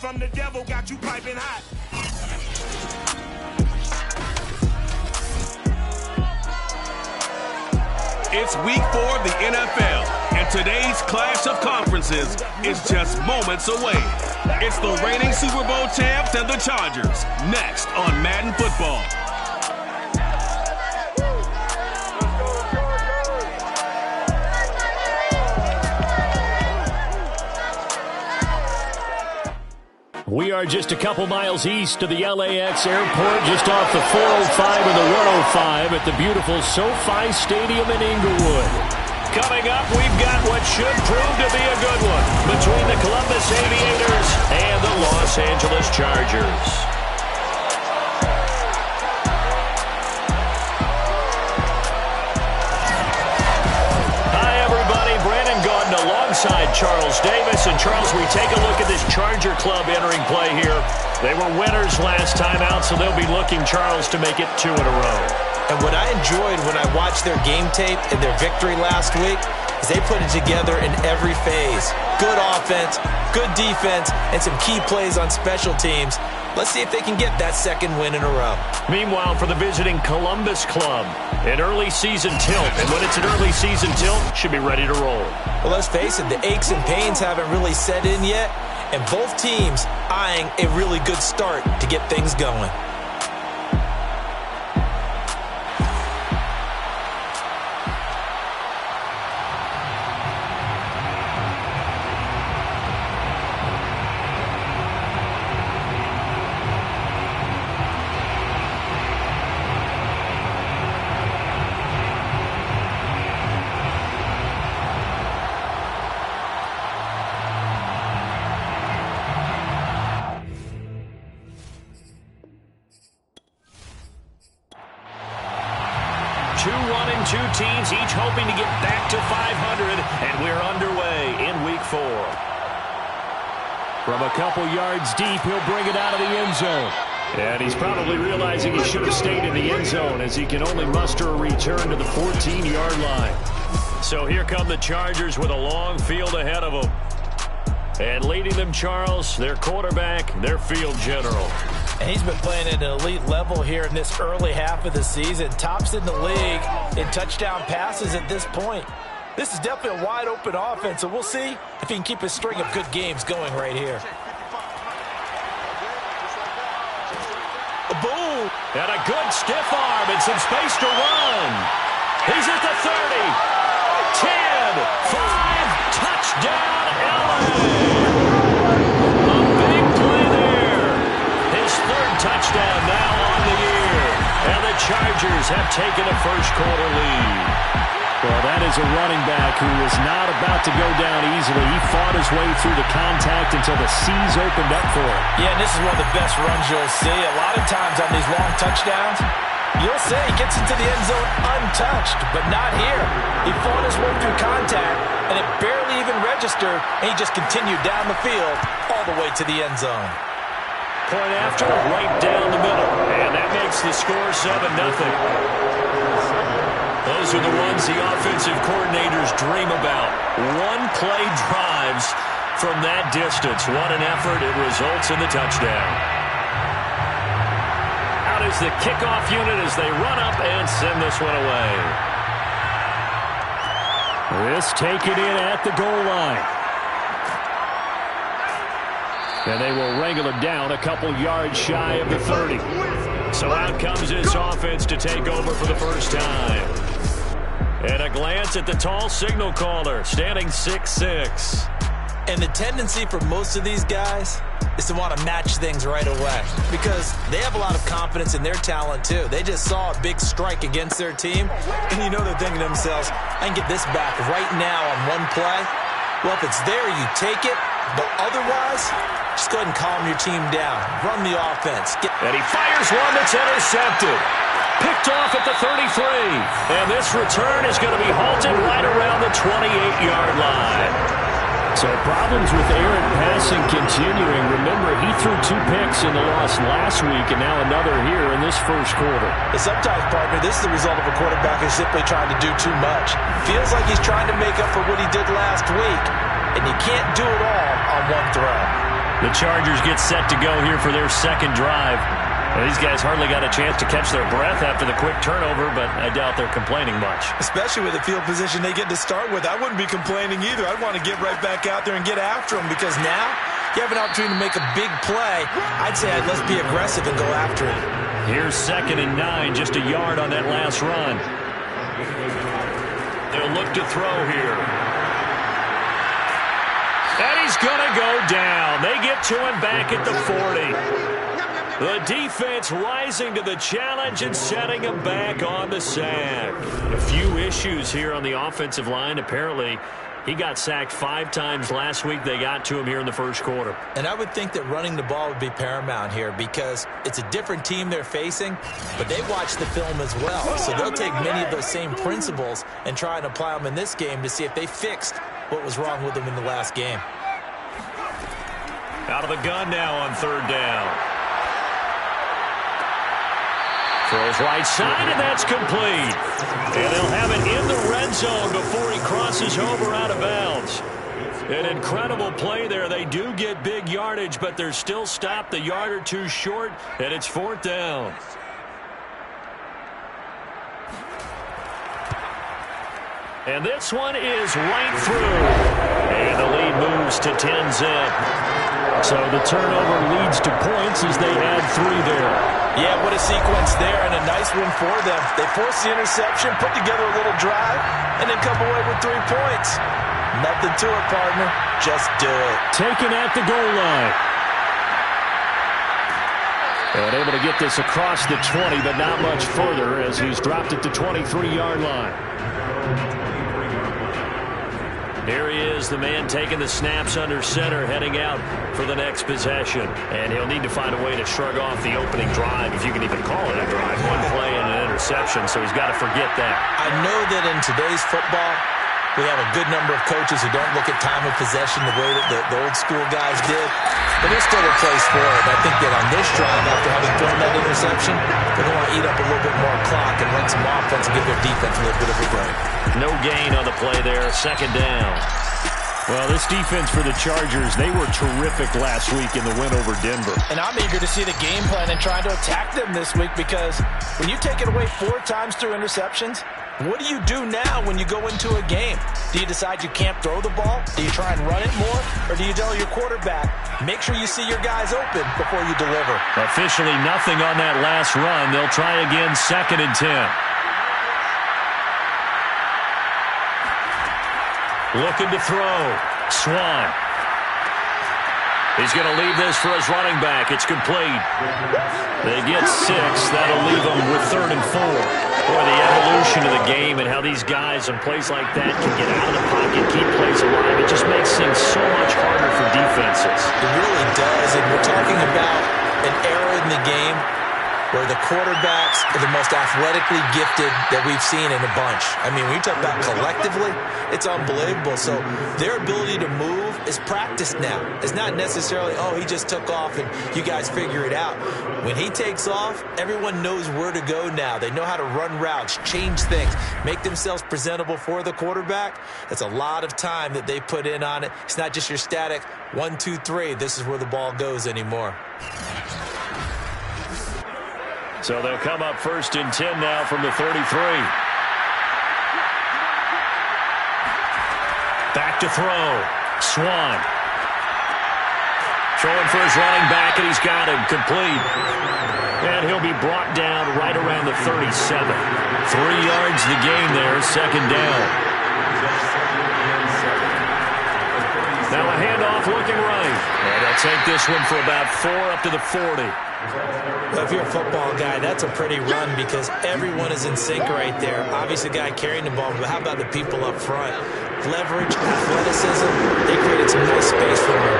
From the devil got you piping hot. It's week 4 of the NFL, and today's clash of conferences is just moments away. It's the reigning Super Bowl champs and the Chargers, next on Madden Football. We are just a couple miles east of the LAX airport, just off the 405 and the 105 at the beautiful SoFi Stadium in Inglewood. Coming up, we've got what should prove to be a good one between the Columbus Aviators and the Los Angeles Chargers. Alongside Charles Davis. And Charles, we take a look at this Charger club entering play here. They were winners last time out, so they'll be looking, Charles, to make it 2 in a row. And what I enjoyed when I watched their game tape and their victory last week is they put it together in every phase. Good offense, good defense, and some key plays on special teams. Let's see if they can get that second win in a row. Meanwhile, for the visiting Columbus club, an early season tilt. And when it's an early season tilt, should be ready to roll. Well, let's face it, the aches and pains haven't really set in yet, and both teams eyeing a really good start to get things going. Two teams each hoping to get back to 500, and we're underway in week 4. From a couple yards deep, he'll bring it out of the end zone. And he's probably realizing he should have stayed in the end zone as he can only muster a return to the 14-yard line. So here come the Chargers with a long field ahead of them. And leading them, Charles, their quarterback, their field general. And he's been playing at an elite level here in this early half of the season. Tops in the league in touchdown passes at this point. This is definitely a wide-open offense, so we'll see if he can keep his string of good games going right here. Boom! And a good stiff arm and some space to run. He's at the 30, 10, 5, touchdown, LA! Touchdown now on the year. And the Chargers have taken a first-quarter lead. Well, that is a running back who is not about to go down easily. He fought his way through the contact until the seas opened up for him. Yeah, and this is one of the best runs you'll see. A lot of times on these long touchdowns, you'll say he gets into the end zone untouched, but not here. He fought his way through contact, and it barely even registered, and he just continued down the field all the way to the end zone. Point after, right down the middle. And that makes the score 7-0. Those are the ones the offensive coordinators dream about. One-play drives from that distance. What an effort. It results in the touchdown. Out is the kickoff unit as they run up and send this one away. This taken in at the goal line. And they will wrangle him down a couple yards shy of the 30. So out comes his offense to take over for the first time. And a glance at the tall signal caller, standing 6'6". And the tendency for most of these guys is to want to match things right away because they have a lot of confidence in their talent too. They just saw a big strike against their team, and you know they're thinking to themselves, I can get this back right now on one play. Well, if it's there, you take it, but otherwise, just go ahead and calm your team down. Run the offense. And he fires one that's intercepted. Picked off at the 33. And this return is going to be halted right around the 28-yard line. So problems with errant passing continuing. Remember, he threw 2 picks in the loss last week and now another here in this first quarter. And sometimes, partner, this is the result of a quarterback who's simply trying to do too much. Feels like he's trying to make up for what he did last week. And you can't do it all on one throw. The Chargers get set to go here for their second drive. Well, these guys hardly got a chance to catch their breath after the quick turnover, but I doubt they're complaining much. Especially with the field position they get to start with. I wouldn't be complaining either. I'd want to get right back out there and get after them, because now you have an opportunity to make a big play. I'd say let's be aggressive and go after it. Here's 2nd and 9, just a yard on that last run. They'll look to throw here. And he's going to go down. They get to him back at the 40. The defense rising to the challenge and setting him back on the sack. A few issues here on the offensive line. Apparently, he got sacked 5 times last week. They got to him here in the first quarter. And I would think that running the ball would be paramount here, because it's a different team they're facing, but they watch the film as well. So they'll take many of those same principles and try and apply them in this game to see if they fixed what was wrong with them in the last game. Out of the gun now on 3rd down. Throws right side, and that's complete. And they'll have it in the red zone before he crosses over out of bounds. An incredible play there. They do get big yardage, but they're still stopped a yard or two short, and it's 4th down. And this one is right through. And the lead moves to 10-zip. So the turnover leads to points as they add 3 there. Yeah, what a sequence there, and a nice one for them. They force the interception, put together a little drive, and then come away with 3 points. Nothing to it, partner. Just do it. Taken at the goal line. And able to get this across the 20, but not much further as he's dropped at the 23-yard line. Here he is, the man taking the snaps under center, heading out for the next possession. And he'll need to find a way to shrug off the opening drive, if you can even call it a drive. 1 play and an interception, so he's got to forget that. I know that in today's football, we have a good number of coaches who don't look at time of possession the way that the old school guys did. But there's still a place for it. And I think that on this drive, after having thrown that interception, they're going to want to eat up a little bit more clock and run some offense and give their defense a little bit of a break. No gain on the play there. 2nd down. Well, this defense for the Chargers, they were terrific last week in the win over Denver. And I'm eager to see the game plan and trying to attack them this week, because when you take it away 4 times through interceptions, what do you do now when you go into a game? Do you decide you can't throw the ball? Do you try and run it more? Or do you tell your quarterback, make sure you see your guys open before you deliver? Officially nothing on that last run. They'll try again, 2nd and 10. Looking to throw. Swan. He's going to leave this for his running back. It's complete. They get 6. That'll leave them with 3rd and 4. Boy, the evolution of the game and how these guys in plays like that can get out of the pocket, keep plays alive, it just makes things so much harder for defenses. It really does, and we're talking about an era in the game where the quarterbacks are the most athletically gifted that we've seen in a bunch. I mean, when you talk about collectively, it's unbelievable. So their ability to move is practiced now. It's not necessarily, oh, he just took off and you guys figure it out. When he takes off, everyone knows where to go now. They know how to run routes, change things, make themselves presentable for the quarterback. That's a lot of time that they put in on it. It's not just your static 1, 2, 3. This is where the ball goes anymore. So they'll come up 1st and 10 now from the 33. Back to throw. Swan. Throwing for his running back, and he's got him complete. And he'll be brought down right around the 37. 3 yards the gain there, 2nd down. Now a handoff looking right. And they'll take this one for about 4 up to the 40. Well, if you're a football guy, that's a pretty run because everyone is in sync right there. Obviously, the guy carrying the ball, but how about the people up front? Leverage, athleticism, they created some nice space for him.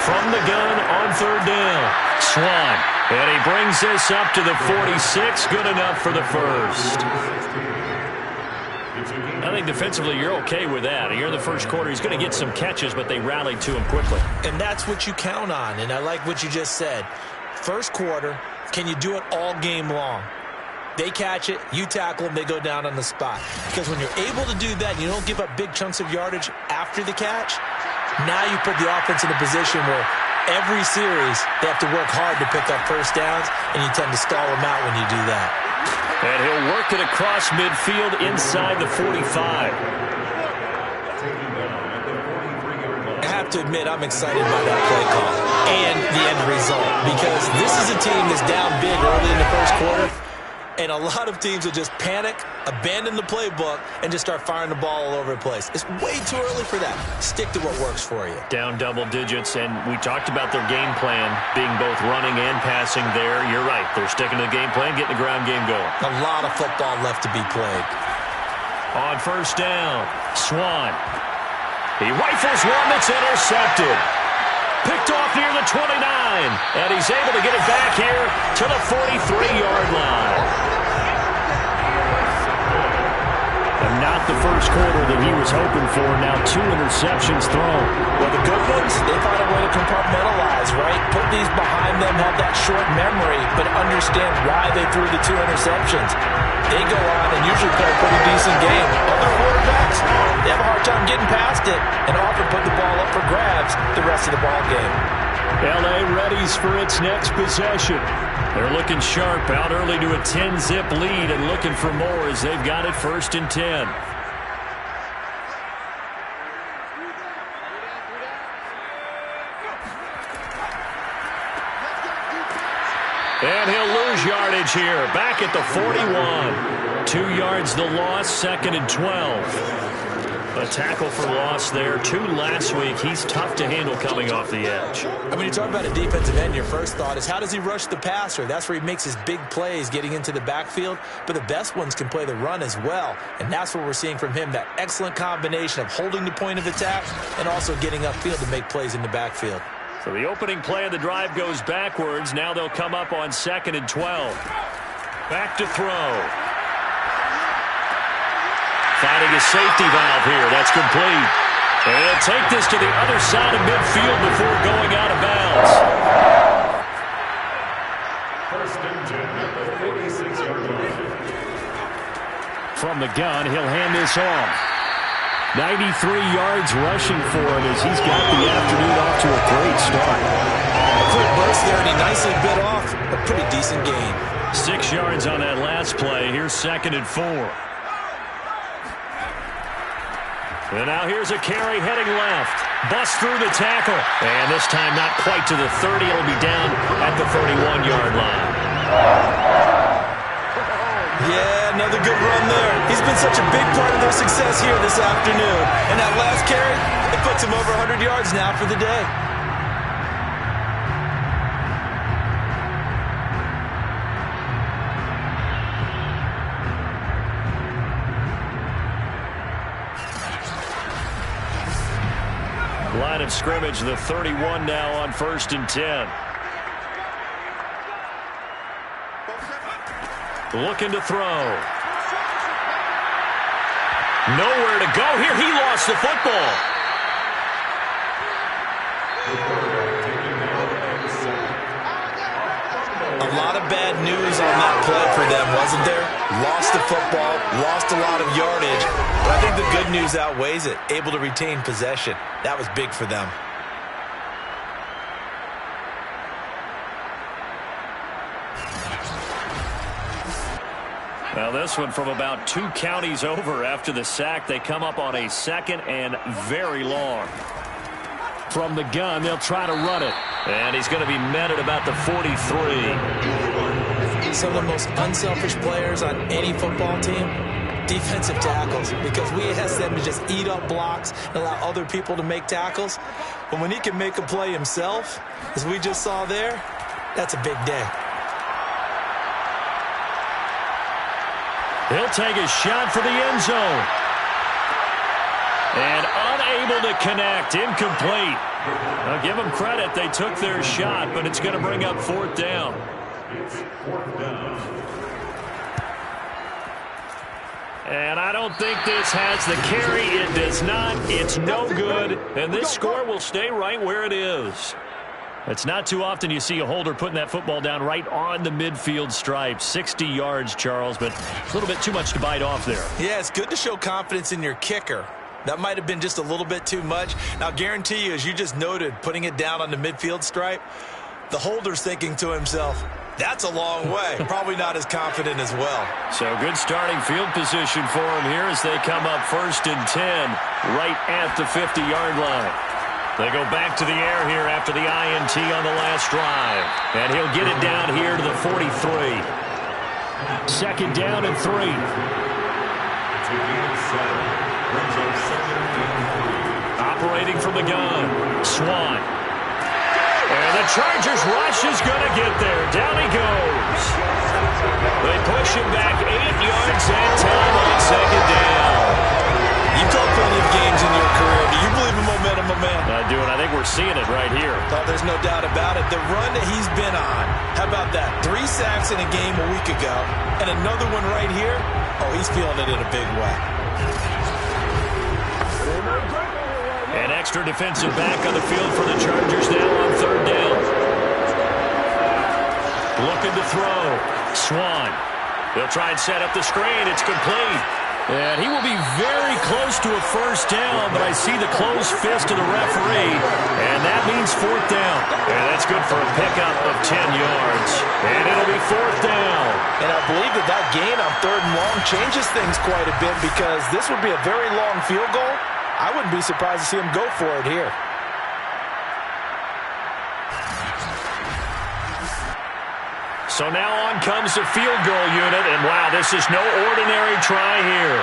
From the gun on 3rd down, Swan. And he brings this up to the 46. Good enough for the first. I think defensively you're okay with that. You're in the first quarter. He's going to get some catches, but they rallied to him quickly. And that's what you count on, and I like what you just said. First quarter, can you do it all game long? They catch it, you tackle them, they go down on the spot. Because when you're able to do that, you don't give up big chunks of yardage after the catch, Now you put the offense in a position where every series they have to work hard to pick up first downs, and you tend to stall them out when you do that. And he'll work it across midfield inside the 45. I have to admit, I'm excited by that play call and the end result, because this is a team that's down big early in the first quarter, and a lot of teams will just panic, abandon the playbook, and just start firing the ball all over the place. It's way too early for that. Stick to what works for you. Down double digits, and we talked about their game plan being both running and passing there. You're right. They're sticking to the game plan, getting the ground game going. A lot of football left to be played. On first down, Swan. He rifles one that's intercepted. Picked off near the 29, and he's able to get it back here to the 43-yard line. And not the first quarter that he was hoping for. Now 2 interceptions thrown. Well, the good ones, they find a way to compartmentalize, right? Put these behind them, have that short memory, but understand why they threw the 2 interceptions. They go on and usually play a pretty decent game. Other quarterbacks, they have a hard time getting past it and often put the ball up for grabs the rest of the ball game. L.A. readies for its next possession. They're looking sharp, out early to a 10-zip lead and looking for more as they've got it 1st and 10. And he'll lose yardage here, back at the 41. 2 yards the loss, 2nd and 12. A tackle for loss there. 2 last week. He's tough to handle coming off the edge. When you talk about a defensive end, your first thought is how does he rush the passer? That's where he makes his big plays getting into the backfield. But the best ones can play the run as well. And that's what we're seeing from him, that excellent combination of holding the point of attack and also getting upfield to make plays in the backfield. So the opening play of the drive goes backwards. Now they'll come up on 2nd and 12. Back to throw. Finding a safety valve here. That's complete. And he'll take this to the other side of midfield before going out of bounds. 1st and 10 at the 46-yard line. From the gun, he'll hand this off. 93 yards rushing for him as he's got the afternoon off to a great start. A quick burst there, and he nicely bit off a pretty decent gain. 6 yards on that last play. Here's 2nd and 4. And now here's a carry heading left. Busts through the tackle. And this time not quite to the 30. It'll be down at the 31-yard line. Yeah, another good run there. He's been such a big part of their success here this afternoon. And that last carry, it puts him over 100 yards now for the day. Line of scrimmage, the 31 now on 1st and 10. Looking to throw. Nowhere to go here. He lost the football. A lot of bad news on that play for them, wasn't there? Lost the football, lost a lot of yardage, but I think the good news outweighs it. Able to retain possession. That was big for them. Now this one from about 2 counties over after the sack. They come up on a 2nd and very long. From the gun, they'll try to run it. And he's going to be met at about the 43. Some of the most unselfish players on any football team, defensive tackles, because we ask them to just eat up blocks and allow other people to make tackles. But when he can make a play himself, as we just saw there, that's a big day. He'll take a shot for the end zone. And unable to connect. Incomplete. I'll give them credit. They took their shot, but it's going to bring up 4th down. It's 4th down. And I don't think this has the carry. It does not. It's no good. And this score will stay right where it is. It's not too often you see a holder putting that football down right on the midfield stripe. 60 yards, Charles, but a little bit too much to bite off there. Yeah, it's good to show confidence in your kicker. That might have been just a little bit too much. Now, guarantee you, as you just noted, putting it down on the midfield stripe, the holder's thinking to himself, that's a long way. Probably not as confident as well. So good starting field position for him here as they come up 1st and 10 right at the 50-yard line. They go back to the air here after the INT on the last drive. And he'll get it down here to the 43. 2nd down and 3. Operating from the gun, Swan. And the Chargers rush is going to get there. Down he goes. They push him back 8 yards and time on 2nd down. You've called plenty of games in your career. Do you believe in momentum, my man? I do, and I think we're seeing it right here. Oh, there's no doubt about it. The run that he's been on, how about that? 3 sacks in a game a week ago, and another one right here. Oh, he's feeling it in a big way. An extra defensive back on the field for the Chargers now on 3rd down. Looking to throw. Swan. They'll try and set up the screen. It's complete. And he will be very close to a 1st down, but I see the closed fist of the referee, and that means 4th down. And that's good for a pickup of 10 yards. And it'll be 4th down. And I believe that gain on 3rd and long changes things quite a bit because this would be a very long field goal. I wouldn't be surprised to see him go for it here. So now on comes the field goal unit, and wow, this is no ordinary try here.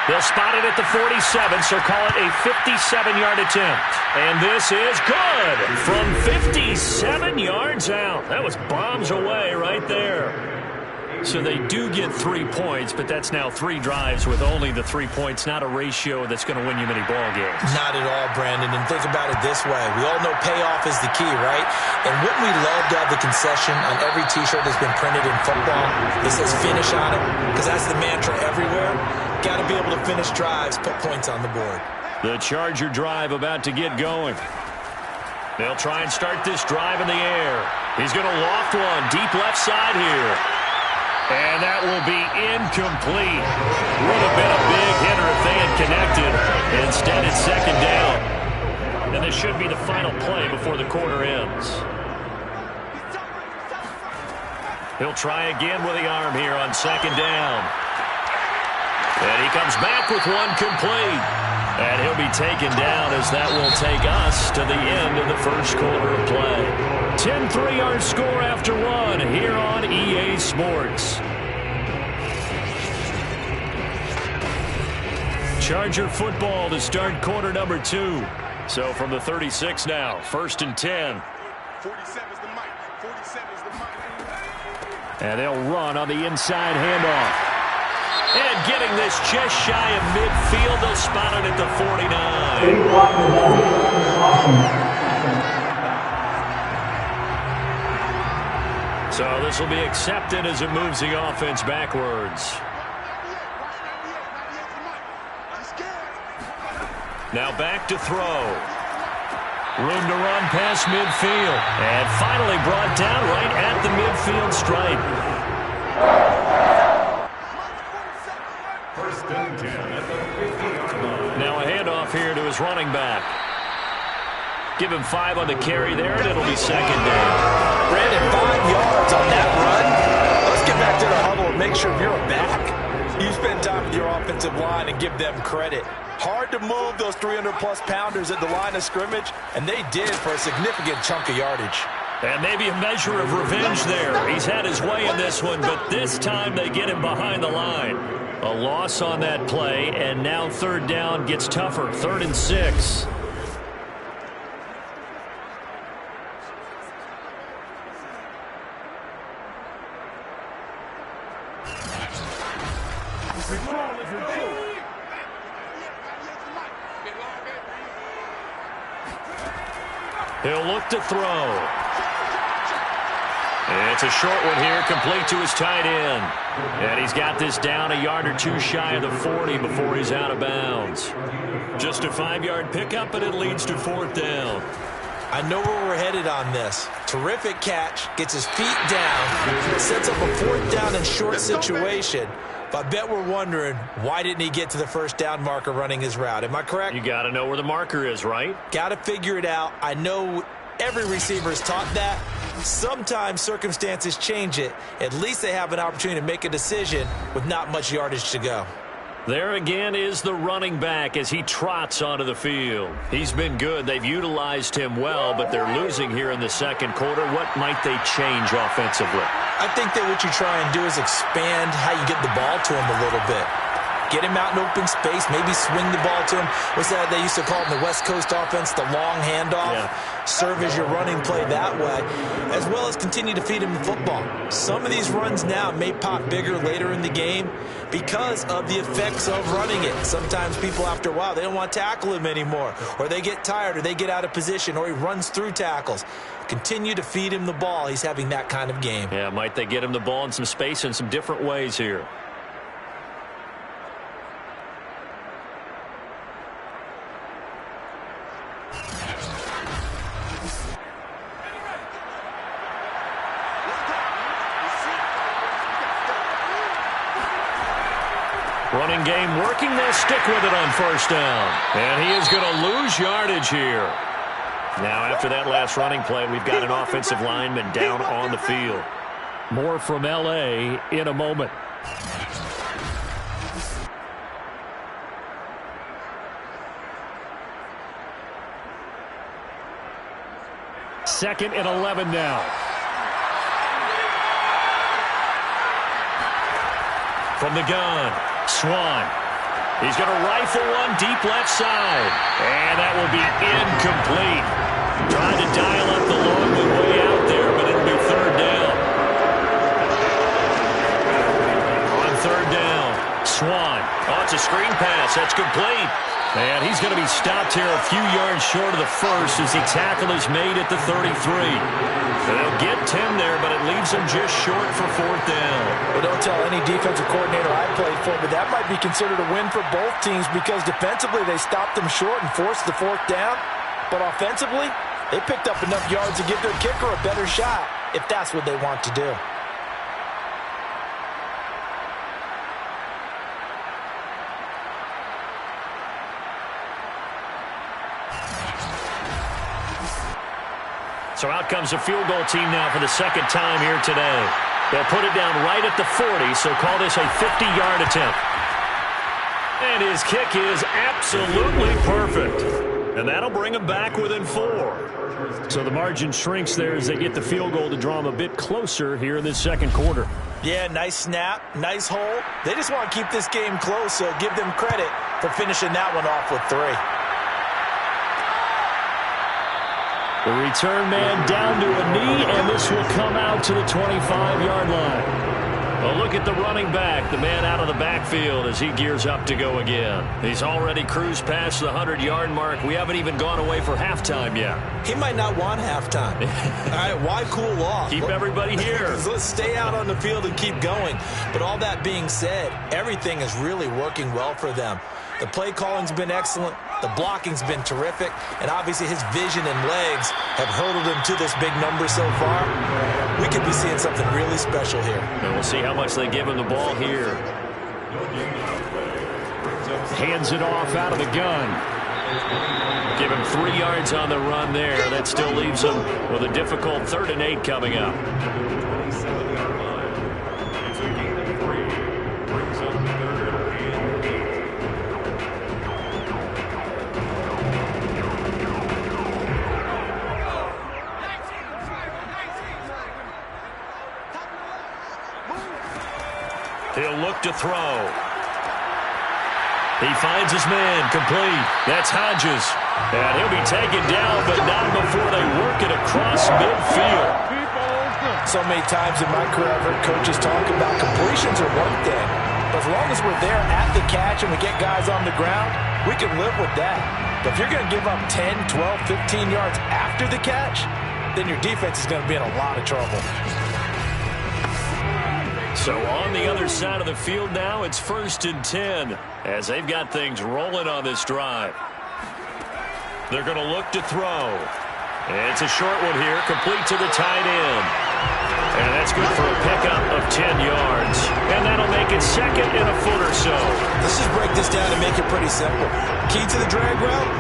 They'll spot it at the 47, so call it a 57-yard attempt. And this is good from 57 yards out. That was bombs away right there. So they do get 3 points, but that's now 3 drives with only the 3 points, not a ratio that's going to win you many ball games. Not at all, Brandon. And think about it this way. We all know payoff is the key, right? And wouldn't we love to have the concession on every T-shirt that's been printed in football that says finish on it? Because that's the mantra everywhere. Got to be able to finish drives, put points on the board. The Charger drive about to get going. They'll try and start this drive in the air. He's going to loft one deep left side here. And that will be incomplete. Would have been a big hitter if they had connected. Instead, it's 2nd down. And this should be the final play before the quarter ends. He'll try again with the arm here on 2nd down. And he comes back with one complete. And he'll be taken down as that will take us to the end of the 1st quarter of play. 10-3 our score after 1 here on EA Sports. Charger football to start quarter number 2. So from the 36 now, 1st and 10. 47 is the mic. 47 is the mic. And they'll run on the inside handoff. And getting this just shy of midfield, they'll spot it at the 49. So this will be accepted as it moves the offense backwards. Now back to throw. Room to run past midfield. And finally brought down right at the midfield stripe. Now a handoff here to his running back. Give him 5 on the carry there, and it'll be 2nd down. Brandon, 5 yards on that run. Let's get back to the huddle and make sure you're a back. You spend time with your offensive line and give them credit. Hard to move those 300-plus pounders at the line of scrimmage, and they did for a significant chunk of yardage. And maybe a measure of revenge there. He's had his way in this one, but this time they get him behind the line. A loss on that play, and now 3rd down gets tougher. 3rd and 6. He'll look to throw. It's a short one here, complete to his tight end. And he's got this down a yard or 2 shy of the 40 before he's out of bounds. Just a 5-yard pickup, and it leads to 4th down. I know where we're headed on this. Terrific catch, gets his feet down, sets up a 4th down and short situation. I bet we're wondering, why didn't he get to the first down marker running his route? Am I correct? You got to know where the marker is, right? Got to figure it out. I know every receiver is taught that. Sometimes circumstances change it. At least they have an opportunity to make a decision with not much yardage to go. There again is the running back as he trots onto the field. He's been good. They've utilized him well, but they're losing here in the second quarter. What might they change offensively? I think that what you try and do is expand how you get the ball to him a little bit. Get him out in open space, maybe swing the ball to him. What's that they used to call it in the West Coast offense, the long handoff? Yeah. Serve as your running play that way, as well as continue to feed him the football. Some of these runs now may pop bigger later in the game because of the effects of running it. Sometimes people, after a while, they don't want to tackle him anymore, or they get tired, or they get out of position, or he runs through tackles. Continue to feed him the ball. He's having that kind of game. Yeah, might they get him the ball in some space in some different ways here. Running game working. They'll stick with it on first down. And he is going to lose yardage here. Now, after that last running play, we've got an offensive lineman down on the field. More from L.A. in a moment. Second and 11 now. From the gun, Swan. He's going to rifle one deep left side. And that will be incomplete. Trying to dial up the long way out there, but it'll be third down. On third down, Swan. Oh, it's a screen pass. That's complete. And he's going to be stopped here a few yards short of the first as the tackle is made at the 33. They'll get 10 there, but it leaves them just short for fourth down. Well, don't tell any defensive coordinator I played for, but that might be considered a win for both teams because defensively they stopped them short and forced the fourth down. But offensively, they picked up enough yards to give their kicker a better shot if that's what they want to do. So out comes a field goal team now for the second time here today. They'll put it down right at the 40, so call this a 50-yard attempt. And his kick is absolutely perfect. And that'll bring him back within 4. So the margin shrinks there as they get the field goal to draw him a bit closer here in this second quarter. Yeah, nice snap, nice hole. They just want to keep this game close, so give them credit for finishing that one off with 3. The return man down to a knee, and this will come out to the 25-yard line. Well, look at the running back, the man out of the backfield as he gears up to go again. He's already cruised past the 100-yard mark. We haven't even gone away for halftime yet. He might not want halftime. All right, why cool off? Keep everybody here. Let's stay out on the field and keep going. But all that being said, everything is really working well for them. The play calling's been excellent. The blocking's been terrific. And obviously his vision and legs have hurdled him to this big number so far. We could be seeing something really special here. And we'll see how much they give him the ball here. Hands it off out of the gun. Give him 3 yards on the run there. That still leaves him with a difficult 3rd and 8 coming up. He'll look to throw. He finds his man, complete. That's Hodges. And he'll be taken down, but not before they work it across midfield. So many times in my career, I've heard coaches talk about completions are one thing. But as long as we're there at the catch and we get guys on the ground, we can live with that. But if you're going to give up 10, 12, 15 yards after the catch, then your defense is going to be in a lot of trouble. So on the other side of the field now, it's 1st and 10 as they've got things rolling on this drive. They're going to look to throw. It's a short one here, complete to the tight end. And that's good for a pickup of 10 yards. And that'll make it second and a foot or so. Let's just break this down and make it pretty simple. Key to the drag route,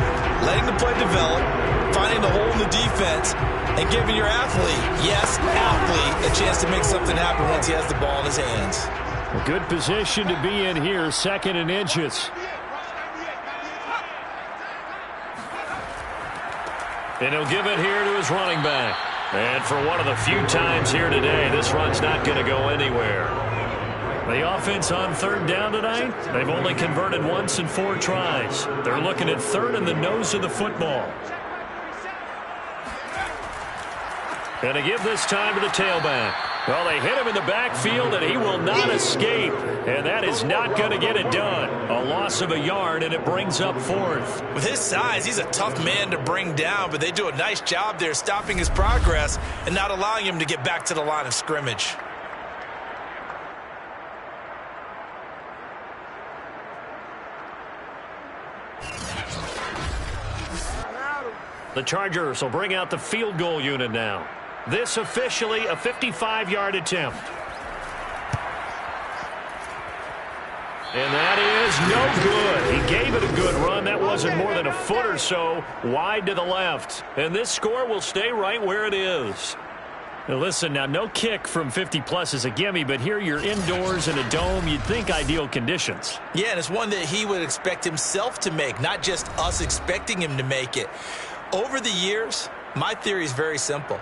letting the play develop, finding the hole in the defense, and giving your athlete, yes, athlete, a chance to make something happen once he has the ball in his hands. A good position to be in here, second and inches. And he'll give it here to his running back. And for one of the few times here today, this run's not going to go anywhere. The offense on third down tonight, they've only converted once in 4 tries. They're looking at third in the nose of the football. And to give this time to the tailback. Well, they hit him in the backfield, and he will not escape. And that is not going to get it done. A loss of a yard, and it brings up fourth. With his size, he's a tough man to bring down, but they do a nice job there stopping his progress and not allowing him to get back to the line of scrimmage. The Chargers will bring out the field goal unit now. This officially a 55-yard attempt. And that is no good. He gave it a good run. That wasn't more than a foot or so wide to the left. And this score will stay right where it is. Now listen, now no kick from 50-plus is a gimme, but here you're indoors in a dome. You'd think ideal conditions. Yeah, and it's one that he would expect himself to make, not just us expecting him to make it. Over the years, my theory is very simple.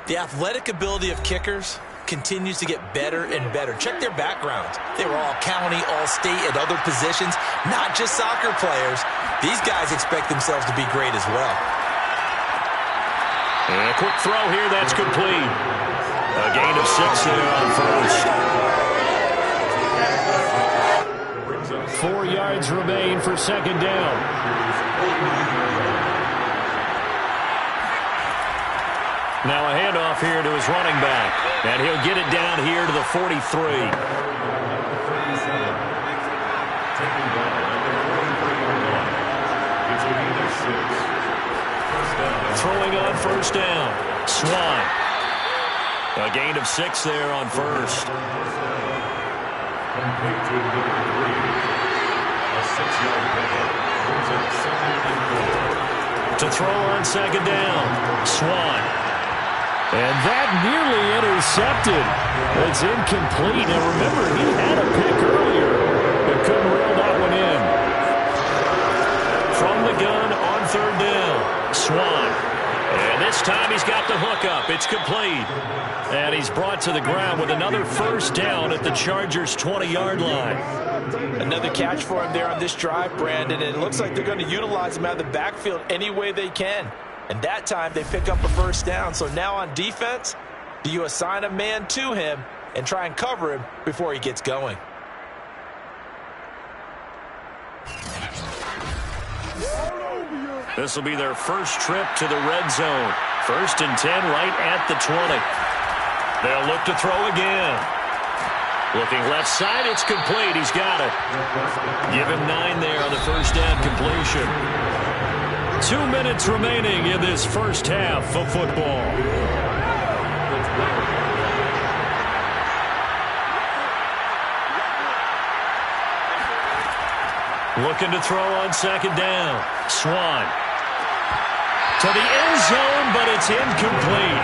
The athletic ability of kickers continues to get better and better. Check their backgrounds. They were all county, all state, at other positions, not just soccer players. These guys expect themselves to be great as well. And a quick throw here, that's complete. A gain of 6 there on first. 4 yards remain for second down. Now a handoff here to his running back. And he'll get it down here to the 43. Throwing on first down. Swan. A gain of 6 there on first. To throw on second down. Swan. And that nearly intercepted. It's incomplete. Now remember, he had a pick earlier, but couldn't reel that one in. From the gun on third down, Swan. And this time he's got the hook up. It's complete. And he's brought to the ground with another first down at the Chargers' 20-yard line. Another catch for him there on this drive, Brandon. And it looks like they're going to utilize him out of the backfield any way they can. And that time they pick up a first down. So now on defense, do you assign a man to him and try and cover him before he gets going? This will be their first trip to the red zone. 1st and 10 right at the 20. They'll look to throw again. Looking left side, it's complete. He's got it. Give him 9 there on the first down completion. 2 minutes remaining in this first half of football. Looking to throw on second down. Swan. To the end zone, but it's incomplete.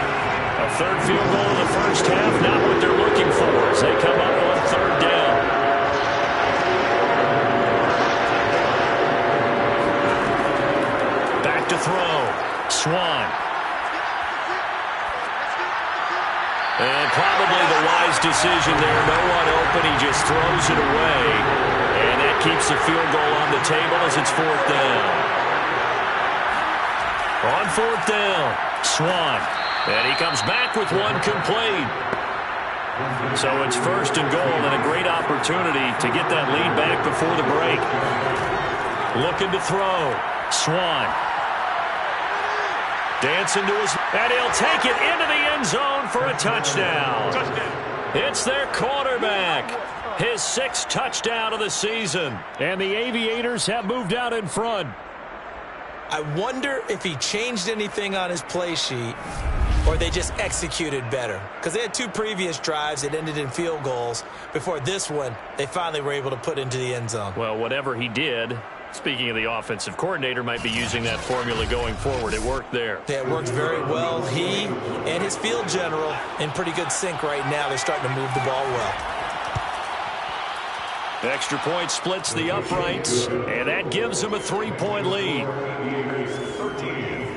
A third field goal in the first half, not what they're looking for as they come up on third down. To throw. Swan. And probably the wise decision there. No one open. He just throws it away. And that keeps the field goal on the table as it's 4th down. On 4th down, Swan. And he comes back with one complete. So it's 1st and goal and a great opportunity to get that lead back before the break. Looking to throw. Swan. Dancing to his, and he'll take it into the end zone for a touchdown. It's their quarterback. His 6th touchdown of the season. And the Aviators have moved out in front. I wonder if he changed anything on his play sheet or they just executed better. Because they had 2 previous drives that ended in field goals. Before this one, they finally were able to put into the end zone. Well, whatever he did, speaking of the offensive coordinator, might be using that formula going forward. It worked there. Yeah, it worked very well. He and his field general in pretty good sync right now. They're starting to move the ball well. Extra point splits the uprights, and that gives them a 3-point lead.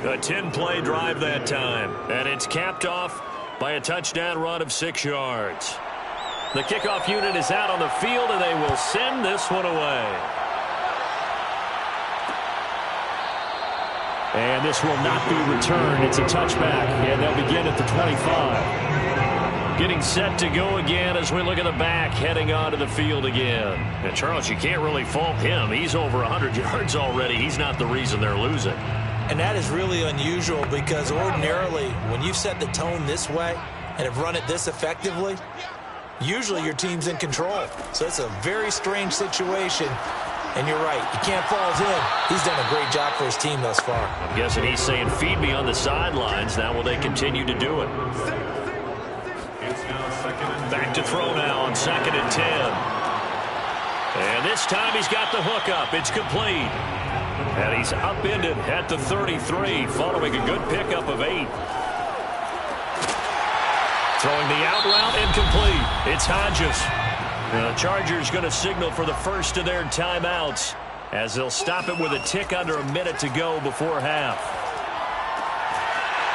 A 10-play drive that time, and it's capped off by a touchdown run of 6 yards. The kickoff unit is out on the field, and they will send this one away. And this will not be returned. It's a touchback, and they'll begin at the 25. Getting set to go again as we look at the back, heading onto the field again. And, Charles, you can't really fault him. He's over 100 yards already. He's not the reason they're losing. And that is really unusual because ordinarily when you've set the tone this way and have run it this effectively, usually your team's in control. So it's a very strange situation. And you're right, you can't fault him. He's done a great job for his team thus far. I'm guessing he's saying, feed me on the sidelines. Now will they continue to do it? Back to throw now on 2nd and 10. And this time he's got the hook up. It's complete. And he's upended at the 33 following a good pickup of 8. Throwing the out route incomplete. It's Hodges. The Chargers going to signal for the first of their timeouts as they'll stop it with a tick under a minute to go before half.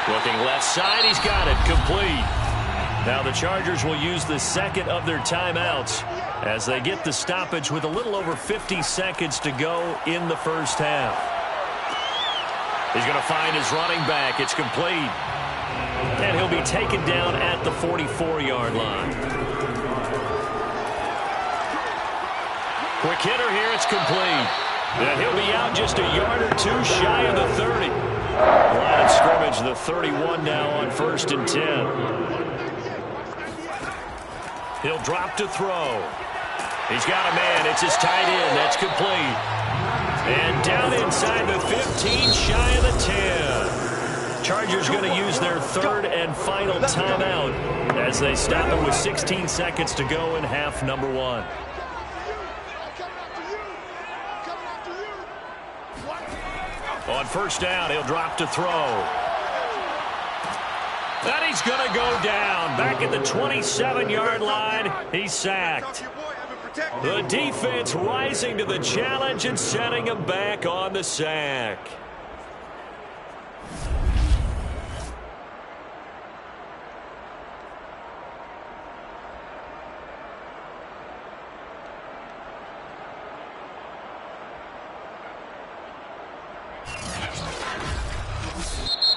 Looking left side, he's got it. Complete. Now the Chargers will use the second of their timeouts as they get the stoppage with a little over 50 seconds to go in the first half. He's going to find his running back. It's complete. And he'll be taken down at the 44-yard line. Quick hitter here. It's complete. And he'll be out just a yard or 2 shy of the 30. Line of scrimmage, the 31 now on 1st and 10. He'll drop to throw. He's got a man. It's his tight end. That's complete. And down inside the 15, shy of the 10. Chargers going to use their 3rd and final timeout as they stop it with 16 seconds to go in half number 1. On 1st down, he'll drop to throw. And he's going to go down. Back at the 27-yard line, he's sacked. The defense rising to the challenge and setting him back on the sack.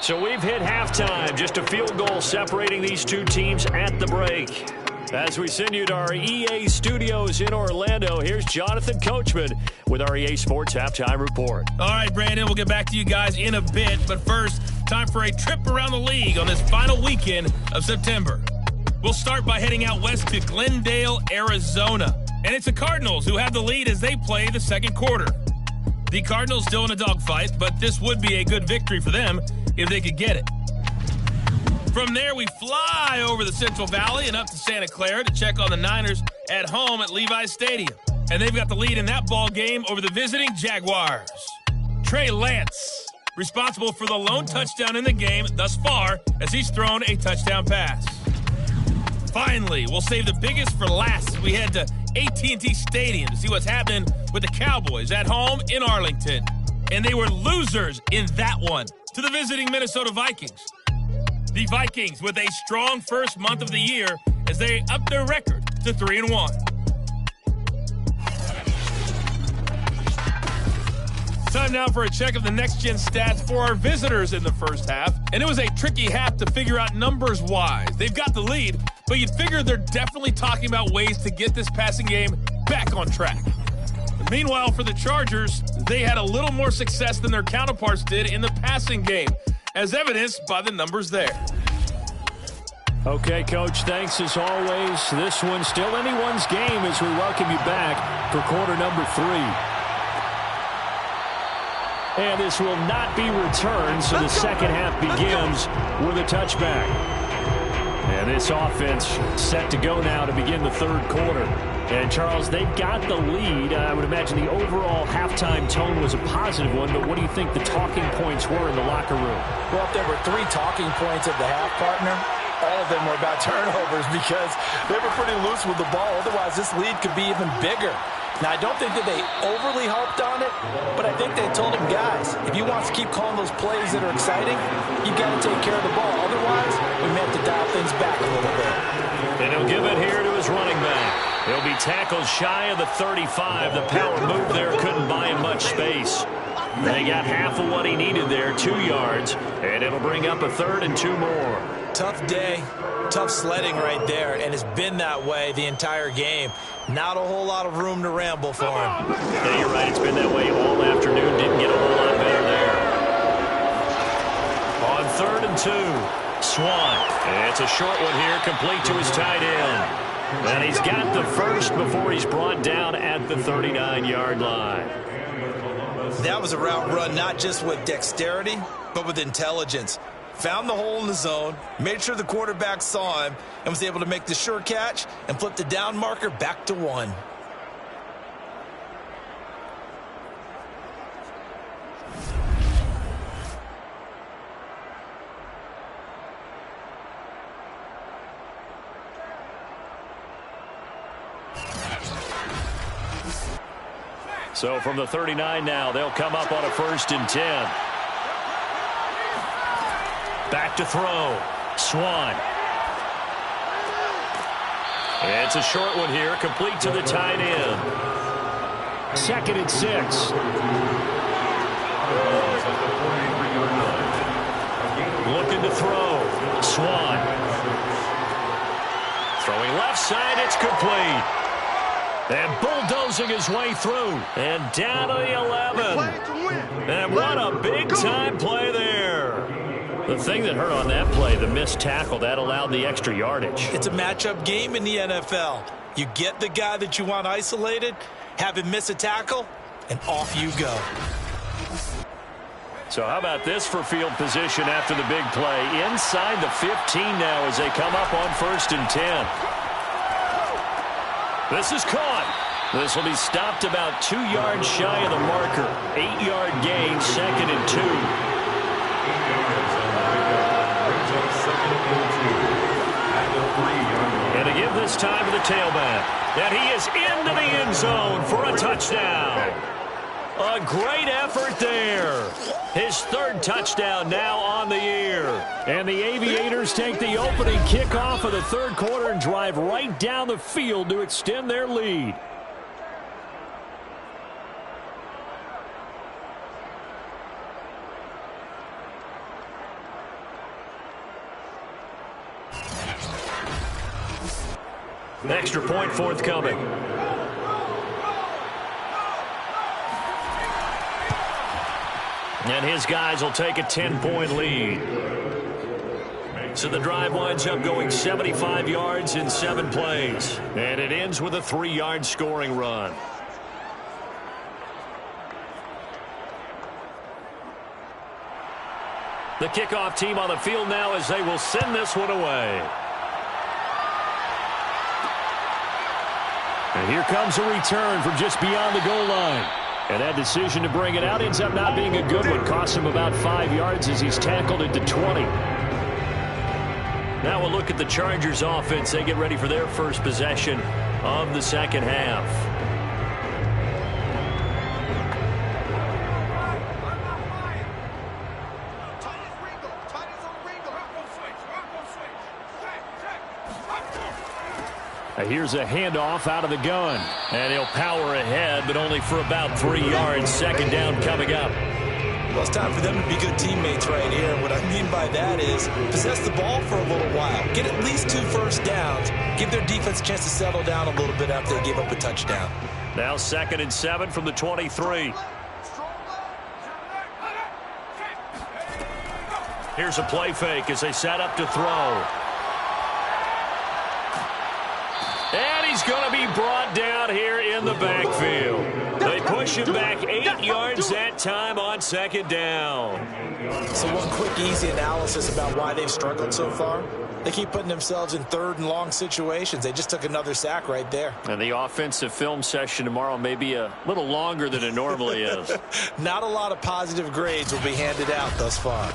So we've hit halftime. Just a field goal separating these 2 teams at the break. As we send you to our EA studios in Orlando, here's Jonathan Coachman with our EA Sports Halftime Report. All right, Brandon, we'll get back to you guys in a bit. But first, time for a trip around the league on this final weekend of September. We'll start by heading out west to Glendale, Arizona. And it's the Cardinals who have the lead as they play the second quarter. The Cardinals still in a dogfight, but this would be a good victory for them if they could get it. From there, we fly over the Central Valley and up to Santa Clara to check on the Niners at home at Levi's Stadium. And they've got the lead in that ball game over the visiting Jaguars. Trey Lance, responsible for the lone touchdown in the game thus far as he's thrown a touchdown pass. Finally, we'll save the biggest for last as we head to AT&T Stadium to see what's happening with the Cowboys at home in Arlington. And they were losers in that one to the visiting Minnesota Vikings. The Vikings with a strong first month of the year as they up their record to 3-1. Time now for a check of the next-gen stats for our visitors in the first half. And it was a tricky half to figure out numbers-wise. They've got the lead, but you'd figure they're definitely talking about ways to get this passing game back on track. Meanwhile, for the Chargers, they had a little more success than their counterparts did in the passing game, as evidenced by the numbers there. Okay, Coach, thanks as always. This one's still anyone's game as we welcome you back for quarter number 3. And this will not be returned, so the second half begins with a touchback. And this offense set to go now to begin the third quarter. And, Charles, they've got the lead. I would imagine the overall halftime tone was a positive one, but what do you think the talking points were in the locker room? Well, if there were 3 talking points at the half, partner, all of them were about turnovers because they were pretty loose with the ball. Otherwise, this lead could be even bigger. Now, I don't think that they overly harped on it, but I think they told him, guys, if you want to keep calling those plays that are exciting, you've got to take care of the ball. Otherwise, we may have to dial things back a little bit. And he'll give it here to his running back. He'll be tackled shy of the 35. The power move there couldn't buy him much space. They got half of what he needed there, 2 yards, and it'll bring up a 3rd and 2 more. Tough day, tough sledding right there, and it's been that way the entire game. Not a whole lot of room to ramble for him. Yeah, you're right. It's been that way all afternoon. Didn't get a whole lot better there. On 3rd and 2, Swan. It's a short one here, complete to his tight end. And he's got the first before he's brought down at the 39-yard line. That was a route run not just with dexterity, but with intelligence. Found the hole in the zone, made sure the quarterback saw him, and was able to make the sure catch and flip the down marker back to 1. So from the 39 now, they'll come up on a 1st and 10. Back to throw. Swan. It's a short one here, complete to the tight end. 2nd and 6. Looking to throw. Swan. Throwing left side, it's complete. And bulldozing his way through. And down to the 11. And what a big-time play there. The thing that hurt on that play, the missed tackle, that allowed the extra yardage. It's a matchup game in the NFL. You get the guy that you want isolated, have him miss a tackle, and off you go. So how about this for field position after the big play? Inside the 15 now as they come up on 1st and 10. This is caught. This will be stopped about 2 yards shy of the marker. 8-yard gain, 2nd and 2. And to give this time to the tailback. And he is into the end zone for a touchdown. A great effort there. His 3rd touchdown now on the year. And the Aviators take the opening kickoff of the 3rd quarter and drive right down the field to extend their lead. Extra point forthcoming. And his guys will take a 10-point lead. So the drive winds up going 75 yards in 7 plays. And it ends with a 3-yard scoring run. The kickoff team on the field now as they will send this one away. And here comes a return from just beyond the goal line. And that decision to bring it out ends up not being a good one. Costs him about 5 yards as he's tackled into 20. Now we'll look at the Chargers offense. They get ready for their first possession of the second half. Here's a handoff out of the gun. And he'll power ahead, but only for about 3 yards. 2nd down coming up. Well, it's time for them to be good teammates right here. What I mean by that is possess the ball for a little while. Get at least 2 first downs. Give their defense a chance to settle down a little bit after they give up a touchdown. Now 2nd and 7 from the 23. Here's a play fake as they set up to throw. And he's going to be brought down here in the backfield. They push him back 8 yards that time on second down. So one quick, easy analysis about why they've struggled so far. They keep putting themselves in third and long situations. They just took another sack right there. And the offensive film session tomorrow may be a little longer than it normally is. Not a lot of positive grades will be handed out thus far.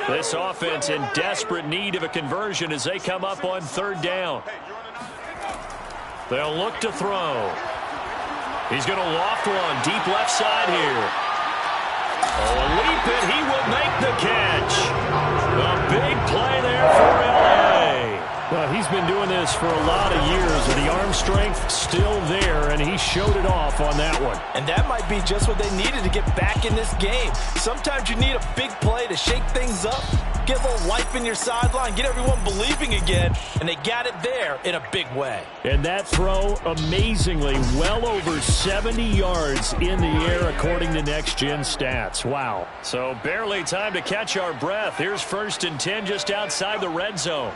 This offense in desperate need of a conversion as they come up on third down. They'll look to throw. He's going to loft one deep left side here. Oh, a leap, and he will make the catch. A big play there for L.A. Well, he's been doing this for a lot of years, and the arm strength still there, and he showed it off on that one. And that might be just what they needed to get back in this game. Sometimes you need a big play to shake things up, get a little life in your sideline, get everyone believing again, and they got it there in a big way. And that throw, amazingly, well over 70 yards in the air according to Next Gen Stats. Wow. So barely time to catch our breath. Here's 1st and 10 just outside the red zone.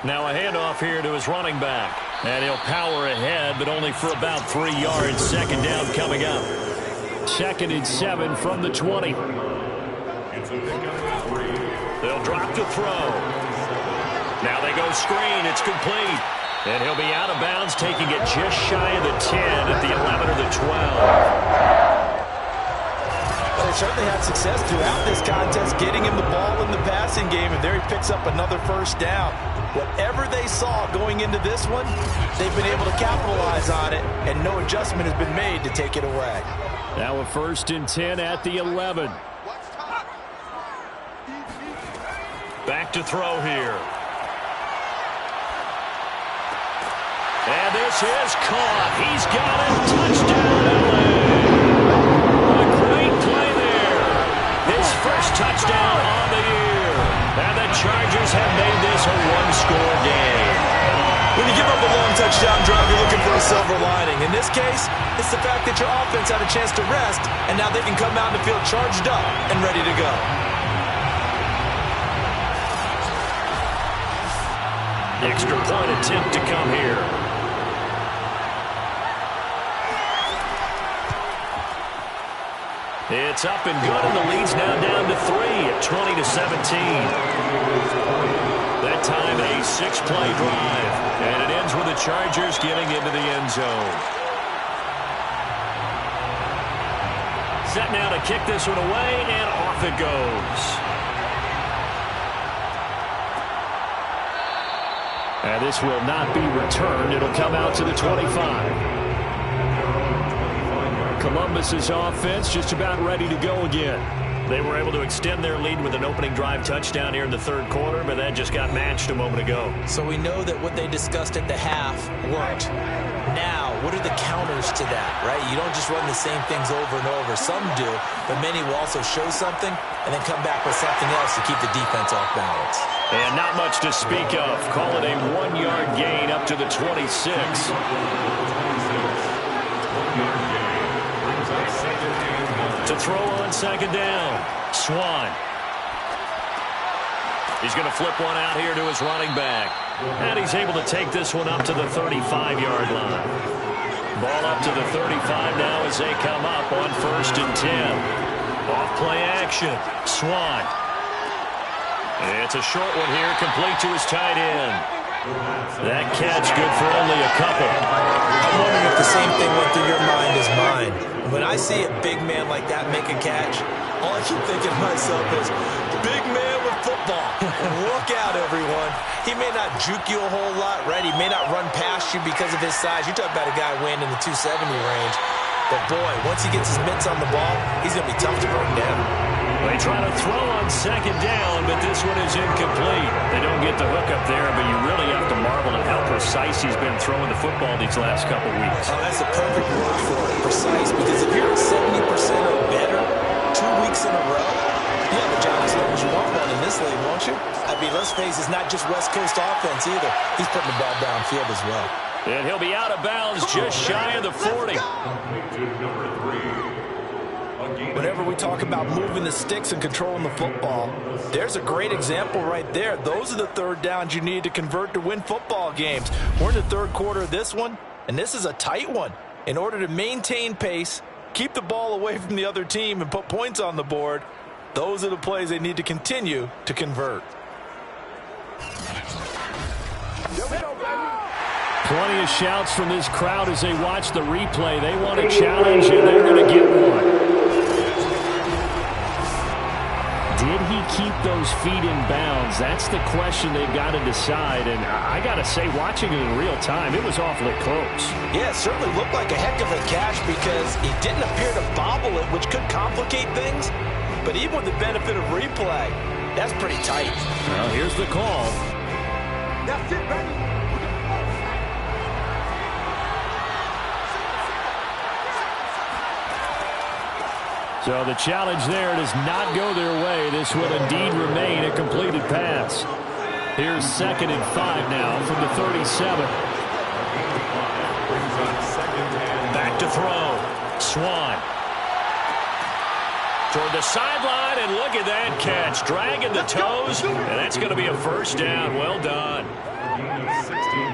Now a handoff here to his running back. And he'll power ahead, but only for about 3 yards. Second down coming up. 2nd and 7 from the 20. They'll drop to throw. Now they go screen. It's complete. And he'll be out of bounds, taking it just shy of the 10 at the 11 or the 12. They certainly had success throughout this contest, getting him the ball in the passing game, and there he picks up another first down. Whatever they saw going into this one, they've been able to capitalize on it, and no adjustment has been made to take it away. Now a 1st and 10 at the 11. Back to throw here. And this is caught. He's got it. Touchdown, LA. A great play there. His first touchdown on the year. And the Chargers have made this a one-score game. When you give up a long touchdown drive, you're looking for a silver lining. In this case, it's the fact that your offense had a chance to rest, and now they can come out and feel charged up and ready to go. The extra point attempt to come here. It's up and good, and the lead's now down to 3 at 20-17. That time a 6-play drive, and it ends with the Chargers getting into the end zone. Set now to kick this one away, and off it goes. And this will not be returned. It'll come out to the 25. Columbus's offense just about ready to go again. They were able to extend their lead with an opening drive touchdown here in the third quarter, but that just got matched a moment ago. So we know that what they discussed at the half worked. Now, what are the counters to that, right? You don't just run the same things over and over. Some do, but many will also show something and then come back with something else to keep the defense off balance. And not much to speak of. Call it a 1-yard gain up to the 26. To throw on second down. Swan. He's going to flip one out here to his running back. And he's able to take this one up to the 35-yard line. Ball up to the 35 now as they come up on 1st and 10. Off play action. Swan. It's a short one here, complete to his tight end. That catch good for only a couple. I'm wondering if the same thing went through your mind as mine. When I see a big man like that make a catch, all I keep thinking to myself is, big man with football. Look out, everyone. He may not juke you a whole lot, right? He may not run past you because of his size. You talk about a guy weighing in the 270 range. But, boy, once he gets his mitts on the ball, he's going to be tough to bring down. They try to throw on second down, but this one is incomplete. They don't get the hook up there, but you really have to marvel at how precise he's been throwing the football these last couple weeks. Oh, that's a perfect word for it, precise, because if you're at 70% or better 2 weeks in a row, you have a job as long as you want one in this league, won't you? I mean, let's face it, it's not just West Coast offense either. He's putting the ball downfield as well. And he'll be out of bounds just shy of the 40. Whenever we talk about moving the sticks and controlling the football, there's a great example right there. Those are the third downs you need to convert to win football games. We're in the third quarter of this one, and this is a tight one. In order to maintain pace, keep the ball away from the other team, and put points on the board, those are the plays they need to continue to convert. Plenty of shouts from this crowd as they watch the replay. They want a challenge, and they're going to get one. Did he keep those feet in bounds? That's the question they've got to decide. And I got to say, watching it in real time, it was awfully close. Yeah, it certainly looked like a heck of a catch because he didn't appear to bobble it, which could complicate things. But even with the benefit of replay, that's pretty tight. Well, here's the call. That's it, baby. So the challenge there does not go their way. This will indeed remain a completed pass. Here's 2nd and 5 now from the 37. Back to throw. Swan. Toward the sideline, and look at that catch. Dragging the toes, and that's going to be a first down. Well done.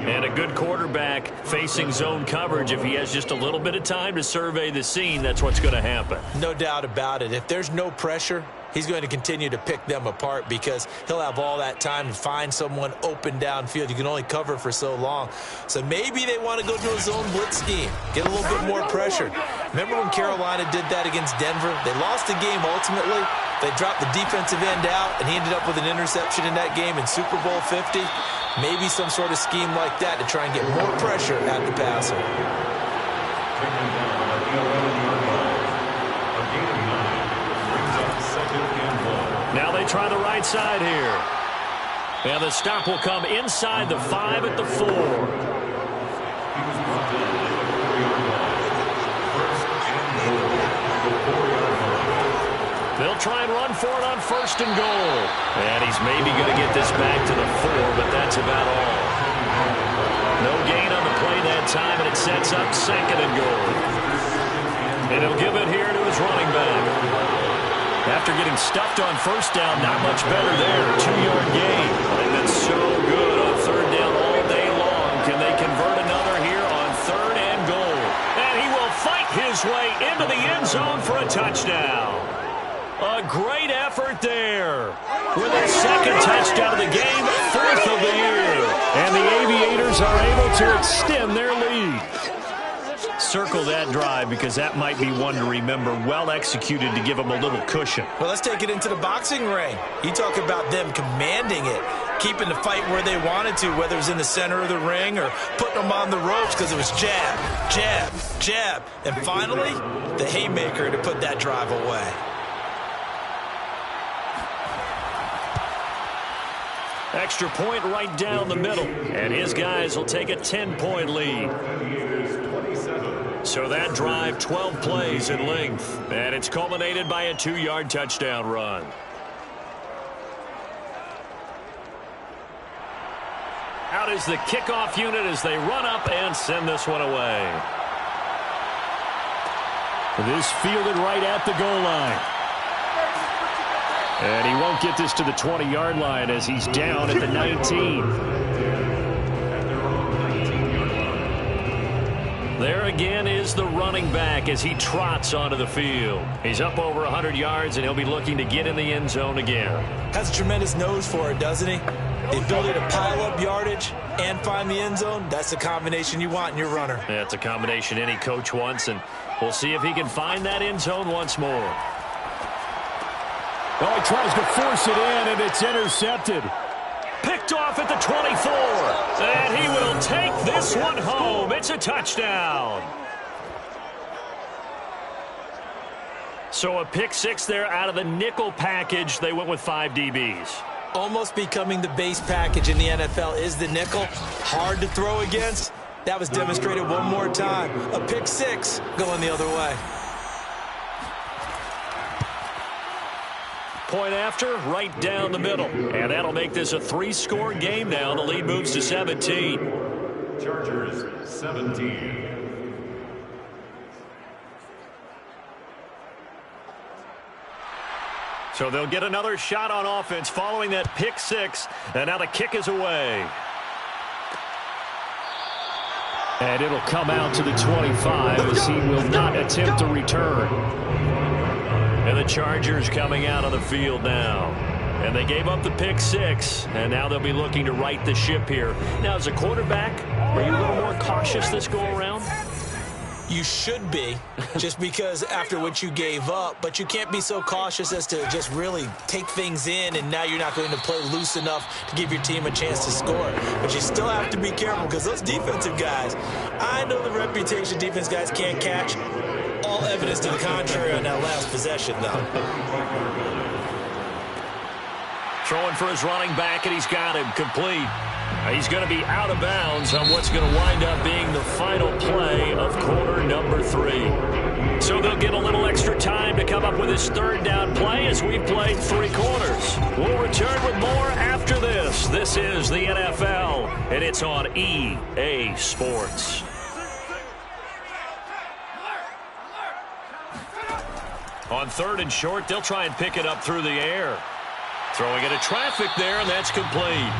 And a good quarterback facing zone coverage. If he has just a little bit of time to survey the scene, that's what's going to happen. No doubt about it. If there's no pressure, he's going to continue to pick them apart because he'll have all that time to find someone open downfield. You can only cover for so long. So maybe they want to go to a zone blitz scheme, get a little bit more pressure. Remember when Carolina did that against Denver? They lost the game ultimately. They dropped the defensive end out, and he ended up with an interception in that game in Super Bowl 50. Maybe some sort of scheme like that to try and get more pressure at the passer. Now they try the right side here. And the stop will come inside the 5 at the 4. They'll try and run for it on 1st and goal. And he's maybe going to get this back to the 4, but that's about all. No gain on the play that time, and it sets up 2nd and goal. And he'll give it here to his running back. After getting stuffed on 1st down, not much better there. 2-yard gain. They've been so good on 3rd down all day long. Can they convert another here on 3rd and goal? And he will fight his way into the end zone for a touchdown. A great effort there. With a 2nd touchdown of the game, 4th of the year. And the Aviators are able to extend their lead. Circle that drive because that might be one to remember. Well executed to give them a little cushion. Well, let's take it into the boxing ring. You talk about them commanding it, keeping the fight where they wanted to, whether it was in the center of the ring or putting them on the ropes because it was jab, jab, jab. And finally, the haymaker to put that drive away. Extra point right down the middle. And his guys will take a 10-point lead. So that drive, 12 plays in length. And it's culminated by a 2-yard touchdown run. Out is the kickoff unit as they run up and send this one away. This fielded right at the goal line. And he won't get this to the 20-yard line as he's down at the 19. There again is the running back as he trots onto the field. He's up over 100 yards, and he'll be looking to get in the end zone again. Has a tremendous nose for it, doesn't he? The ability to pile up yardage and find the end zone, that's the combination you want in your runner. Yeah, it's a combination any coach wants, and we'll see if he can find that end zone once more. Oh, he tries to force it in, and it's intercepted. Picked off at the 24. And he will take this one home. It's a touchdown. So a pick 6 there out of the nickel package. They went with 5 DBs. Almost becoming the base package in the NFL is the nickel. Hard to throw against. That was demonstrated one more time. A pick 6 going the other way. Point after, right down the middle. And that'll make this a 3-score game now. The lead moves to 17. Chargers, 17. So they'll get another shot on offense following that pick 6. And now the kick is away. And it'll come out to the 25 as he will not attempt to return. And the Chargers coming out on the field now. And they gave up the pick 6, and now they'll be looking to right the ship here. Now, as a quarterback, are you a little more cautious this go-around? You should be, just because after what you gave up, but you can't be so cautious as to just really take things in, and now you're not going to play loose enough to give your team a chance to score. But you still have to be careful because those defensive guys, I know the reputation defense guys can't catch. All evidence to the contrary on that last possession, though. Throwing for his running back, and he's got him complete. He's going to be out of bounds on what's going to wind up being the final play of quarter number 3. So they'll get a little extra time to come up with his third down play as we've played 3 quarters. We'll return with more after this. This is the NFL, and it's on EA Sports. On 3rd and short, they'll try and pick it up through the air. Throwing into traffic there, and that's complete.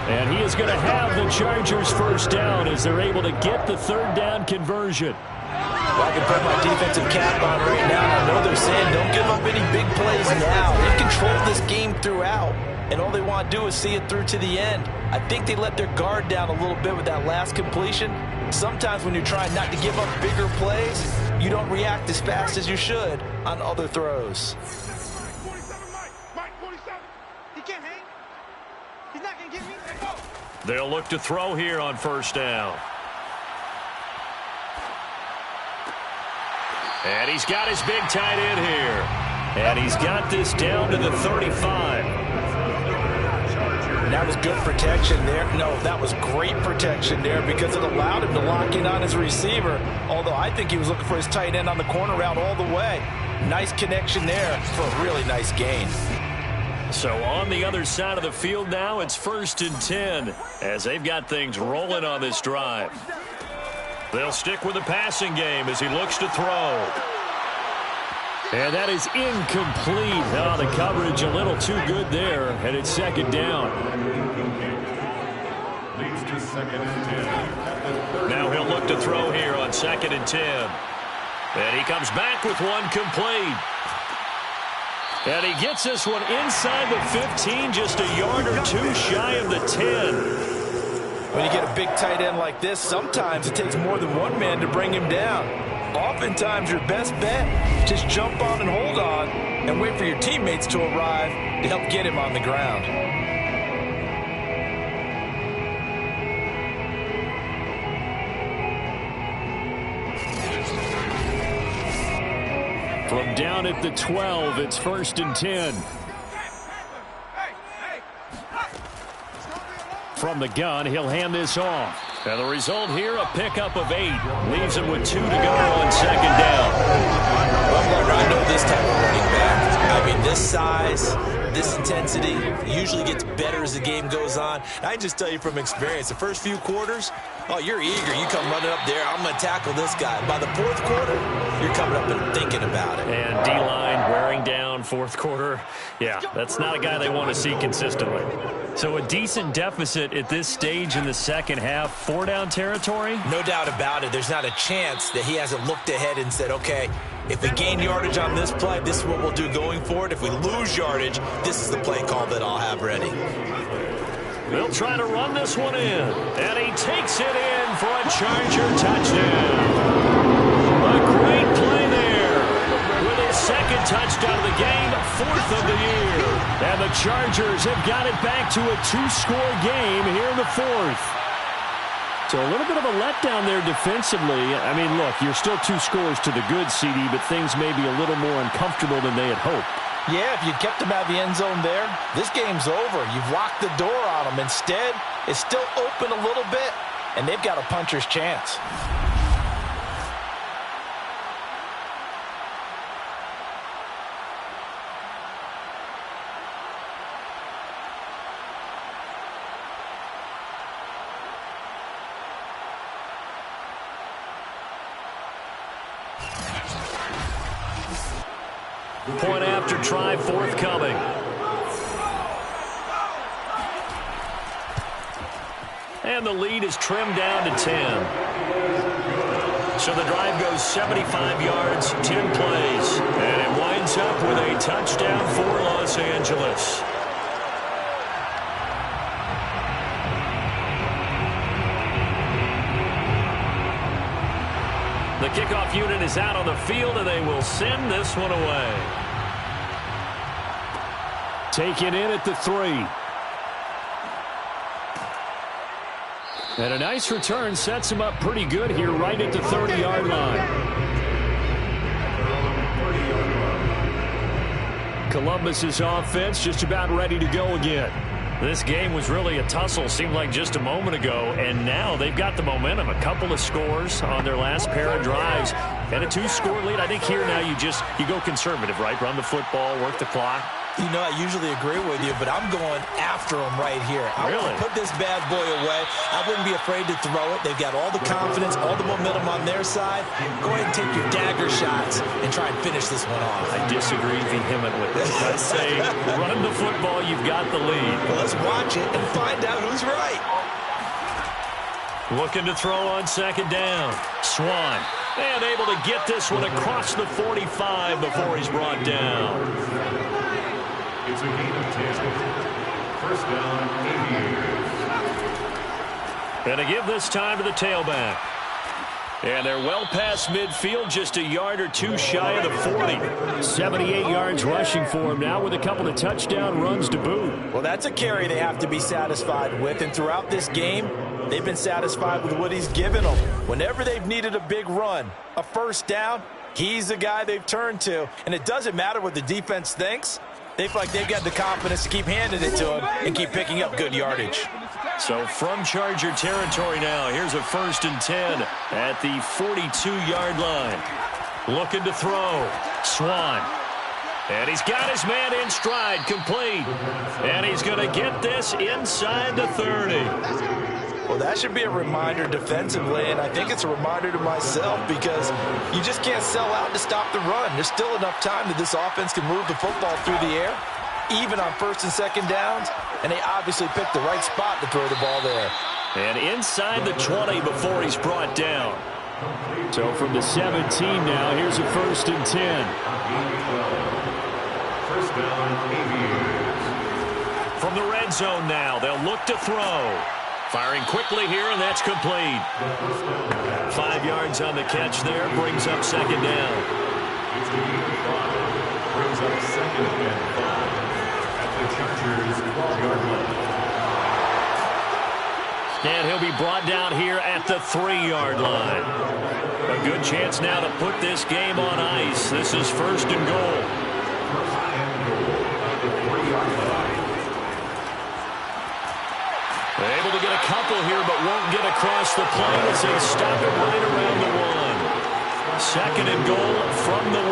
And he is going to have the Chargers first down as they're able to get the 3rd down conversion. Well, I can put my defensive cap on right now, and I know they're saying don't give up any big plays now. They controlled this game throughout, and all they want to do is see it through to the end. I think they let their guard down a little bit with that last completion. Sometimes when you're trying not to give up bigger plays, you don't react as fast as you should on other throws. They'll look to throw here on 1st down. And he's got his big tight end here. And he's got this down to the 35. That was good protection there. No, that was great protection there because it allowed him to lock in on his receiver. Although I think he was looking for his tight end on the corner route all the way. Nice connection there for a really nice gain. So on the other side of the field now, it's 1st and 10 as they've got things rolling on this drive. They'll stick with the passing game as he looks to throw. And that is incomplete. Oh, the coverage a little too good there, and it's 2nd down. Leads to 2nd and 10. Now he'll look to throw here on 2nd and 10. And he comes back with one complete. And he gets this one inside the 15, just a yard or 2 shy of the 10. When you get a big tight end like this, sometimes it takes more than one man to bring him down. Oftentimes, your best bet, just jump on and hold on and wait for your teammates to arrive to help get him on the ground. From down at the 12, it's 1st and 10. From the gun, he'll hand this off. And the result here, a pickup of 8. Leaves him with 2 to go on 2nd down. Well, I know this type of running back. I mean, this size, this intensity usually gets better as the game goes on. I just tell you from experience, the first few quarters, oh, you're eager. You come running up there, I'm going to tackle this guy. By the 4th quarter, you're coming up and thinking about it. And D-line wearing down 4th quarter. Yeah, that's not a guy they want to see consistently. So a decent deficit at this stage in the 2nd half. 4-down territory? No doubt about it. There's not a chance that he hasn't looked ahead and said, okay, if we gain yardage on this play, this is what we'll do going forward. If we lose yardage, this is the play call that I'll have ready. They'll try to run this one in. And he takes it in for a Charger touchdown. A great play there. With his 2nd touchdown of the game, 4th of the year. And the Chargers have got it back to a 2-score game here in the 4th. So a little bit of a letdown there defensively. I mean, look, you're still 2 scores to the good, CD, but things may be a little more uncomfortable than they had hoped. Yeah, if you kept them out of the end zone there, this game's over. You've locked the door on them. Instead, it's still open a little bit, and they've got a puncher's chance. Point after try forthcoming. And the lead is trimmed down to 10. So the drive goes 75 yards, 10 plays. And it winds up with a touchdown for Los Angeles. The kickoff unit is out on the field, and they will send this one away. Taken in at the 3. And a nice return sets him up pretty good here right at the 30-yard line. Columbus's offense just about ready to go again. This game was really a tussle, seemed like just a moment ago, and now they've got the momentum. A couple of scores on their last pair of drives, and a 2-score lead. I think here now you go conservative, right? Run the football, work the clock. You know, I usually agree with you, but I'm going after him right here. I want to put this bad boy away. I wouldn't be afraid to throw it. They've got all the confidence, all the momentum on their side. Go ahead and take your dagger shots and try and finish this one off. I disagree vehemently. I say run the football, you've got the lead. Well, let's watch it and find out who's right. Looking to throw on second down. Swan. And able to get this one across the 45 before he's brought down. It's a gain of 10. First down, Aviators. And to give this time to the tailback. And they're well past midfield, just a yard or two shy of the 40. 78 yards rushing for him now with a couple of touchdown runs to boot. Well, that's a carry they have to be satisfied with. And throughout this game, they've been satisfied with what he's given them. Whenever they've needed a big run, a first down, he's the guy they've turned to. And it doesn't matter what the defense thinks. They feel like they've got the confidence to keep handing it to him and keep picking up good yardage. So from Charger territory now, here's a 1st and 10 at the 42-yard line. Looking to throw. Swan. And he's got his man in stride, complete. And he's going to get this inside the 30. Well, that should be a reminder defensively, and I think it's a reminder to myself because you just can't sell out to stop the run. There's still enough time that this offense can move the football through the air, even on 1st and 2nd downs, and they obviously picked the right spot to throw the ball there. And inside the 20 before he's brought down. So from the 17 now, here's a 1st and 10. First down, Aviators. From the red zone now, they'll look to throw. Firing quickly here, and that's complete. 5 yards on the catch there, brings up second down. It's the 5. Brings up 2nd and 5 at the Chargers' 12-yard line. And he'll be brought down here at the 3-yard line. A good chance now to put this game on ice. This is 1st and goal. First and goal at the 3-yard line. Able to get a couple here, but won't get across the plane as they stop it right around the 1. 2nd and goal from the 1.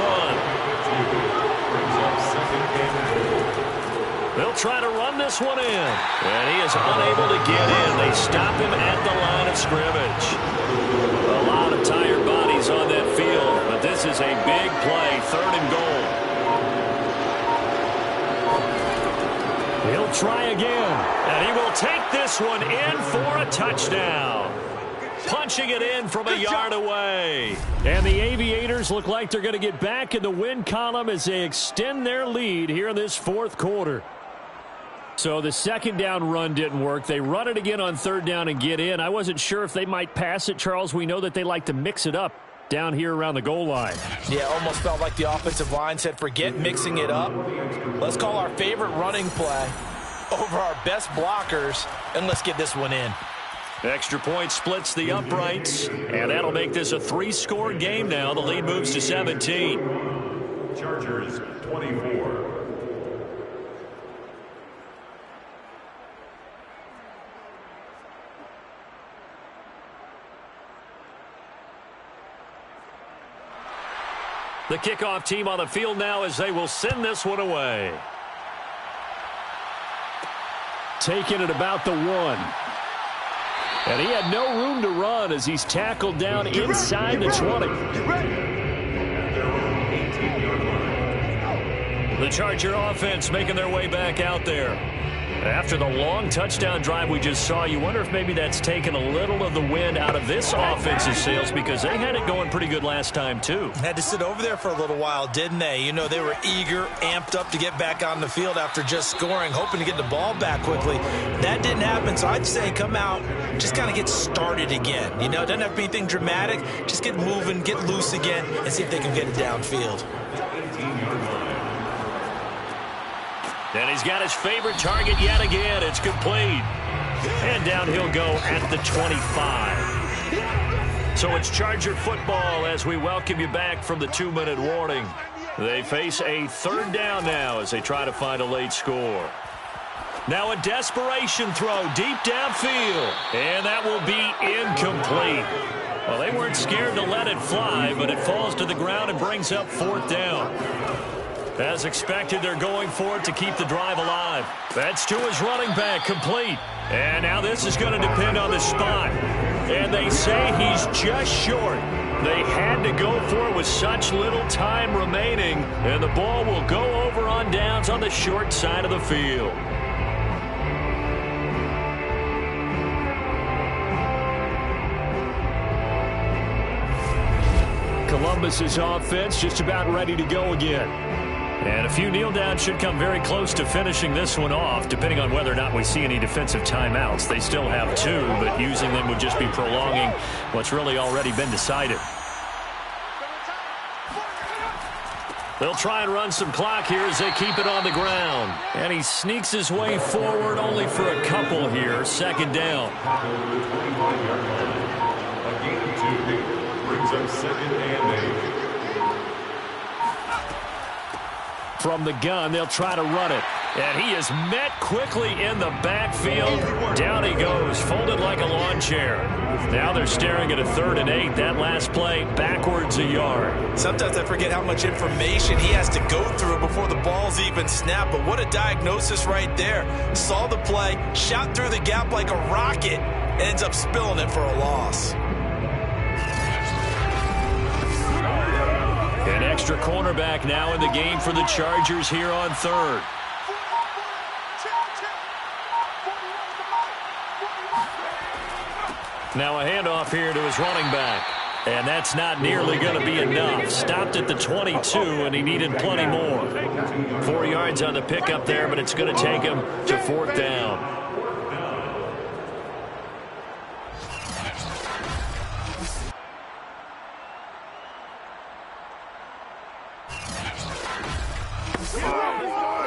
They'll try to run this one in. And he is unable to get in. They stop him at the line of scrimmage. A lot of tired bodies on that field, but this is a big play. 3rd and goal. He'll try again, and he will take this one in for a touchdown. Punching it in from a yard away. And the Aviators look like they're going to get back in the win column as they extend their lead here in this 4th quarter. So the 2nd down run didn't work. They run it again on 3rd down and get in. I wasn't sure if they might pass it, Charles. We know that they like to mix it up down here around the goal line. Yeah, almost felt like the offensive line said, forget mixing it up. Let's call our favorite running play over our best blockers, and let's get this one in. Extra point splits the uprights, and that'll make this a 3-score game now. The lead moves to 17. Chargers 24. The kickoff team on the field now as they will send this one away. Taking it about the 1. And he had no room to run as he's tackled down inside the 20. The Charger offense making their way back out there. After the long touchdown drive we just saw, you wonder if maybe that's taken a little of the wind out of this offense's sails, because they had it going pretty good last time too. Had to sit over there for a little while, didn't they? You know, they were eager, amped up to get back on the field after just scoring, hoping to get the ball back quickly. That didn't happen, so I'd say come out, just kind of get started again. You know, it doesn't have to be anything dramatic. Just get moving, get loose again, and see if they can get it downfield. And he's got his favorite target yet again. It's complete. And down he'll go at the 25. So it's Charger football as we welcome you back from the 2-minute warning. They face a third down now as they try to find a late score. Now a desperation throw deep downfield. And that will be incomplete. Well, they weren't scared to let it fly, but it falls to the ground and brings up 4th down. As expected, they're going for it to keep the drive alive. That's to his running back, complete. And now this is going to depend on the spot. And they say he's just short. They had to go for it with such little time remaining. And the ball will go over on downs on the short side of the field. Columbus's offense just about ready to go again. And a few kneel downs should come very close to finishing this one off, depending on whether or not we see any defensive timeouts. They still have 2, but using them would just be prolonging what's really already been decided. They'll try and run some clock here as they keep it on the ground. And he sneaks his way forward only for a couple here. 2nd down. A gain of 2 brings up 2nd and 8. From the gun, they'll try to run it. And he is met quickly in the backfield. Down he goes, folded like a lawn chair. Now they're staring at a 3rd and 8. That last play, backwards a yard. Sometimes I forget how much information he has to go through before the ball's even snapped. But what a diagnosis right there. Saw the play, shot through the gap like a rocket, ends up spilling it for a loss. An extra cornerback now in the game for the Chargers here on 3rd. Now a handoff here to his running back. And that's not nearly going to be enough. Stopped at the 22, and he needed plenty more. 4 yards on the pickup there, but it's going to take him to 4th down.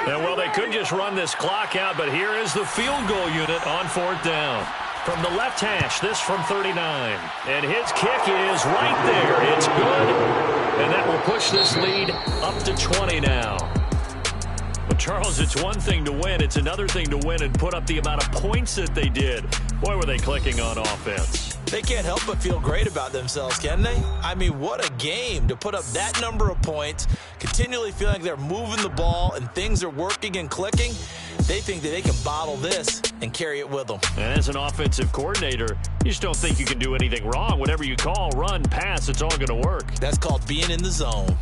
And, well, they could just run this clock out, but here is the field goal unit on 4th down. From the left hash, this from 39. And his kick is right there. It's good. And that will push this lead up to 20 now. But, Charles, it's one thing to win. It's another thing to win and put up the amount of points that they did. Boy, were they clicking on offense. They can't help but feel great about themselves, can they? I mean, what a game to put up that number of points, continually feeling like they're moving the ball and things are working and clicking. They think that they can bottle this and carry it with them. And as an offensive coordinator, you just don't think you can do anything wrong. Whatever you call, run, pass, it's all going to work. That's called being in the zone.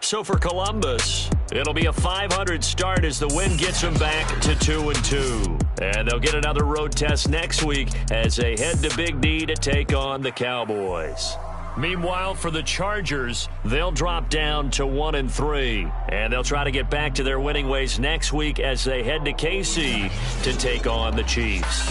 So for Columbus, it'll be a 500 start as the win gets them back to 2-2. And they'll get another road test next week as they head to Big D to take on the Cowboys. Meanwhile, for the Chargers, they'll drop down to 1-3. And they'll try to get back to their winning ways next week as they head to KC to take on the Chiefs.